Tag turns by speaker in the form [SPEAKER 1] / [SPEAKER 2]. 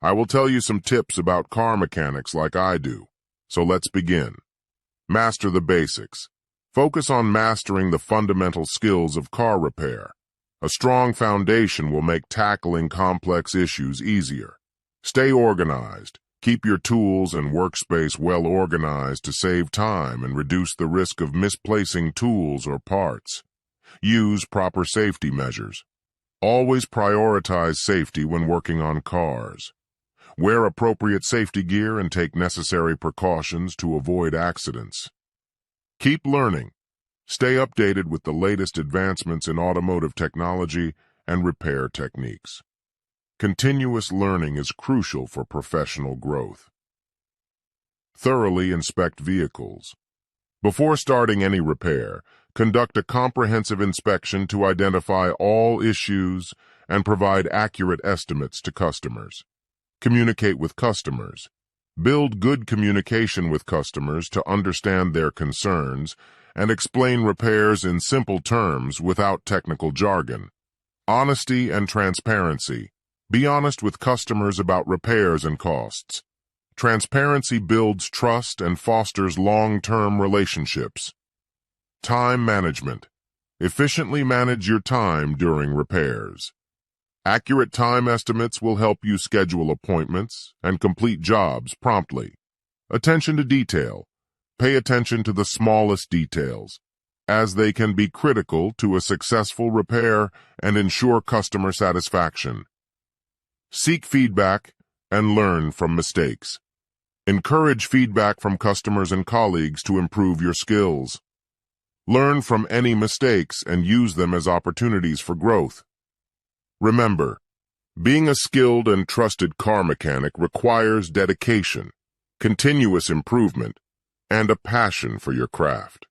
[SPEAKER 1] I will tell you some tips about car mechanics like I do. So let's begin. Master the basics. Focus on mastering the fundamental skills of car repair. A strong foundation will make tackling complex issues easier. Stay organized. Keep your tools and workspace well organized to save time and reduce the risk of misplacing tools or parts. Use proper safety measures. Always prioritize safety when working on cars. Wear appropriate safety gear and take necessary precautions to avoid accidents. Keep learning. Stay updated with the latest advancements in automotive technology and repair techniques. Continuous learning is crucial for professional growth. Thoroughly inspect vehicles. Before starting any repair, conduct a comprehensive inspection to identify all issues and provide accurate estimates to customers. Communicate with customers. Build good communication with customers to understand their concerns and explain repairs in simple terms without technical jargon. Honesty and transparency. Be honest with customers about repairs and costs. Transparency builds trust and fosters long-term relationships. Time management. Efficiently manage your time during repairs. Accurate time estimates will help you schedule appointments and complete jobs promptly. Attention to detail. Pay attention to the smallest details, as they can be critical to a successful repair and ensure customer satisfaction. Seek feedback and learn from mistakes. Encourage feedback from customers and colleagues to improve your skills. Learn from any mistakes and use them as opportunities for growth. Remember, being a skilled and trusted car mechanic requires dedication, continuous improvement, and a passion for your craft.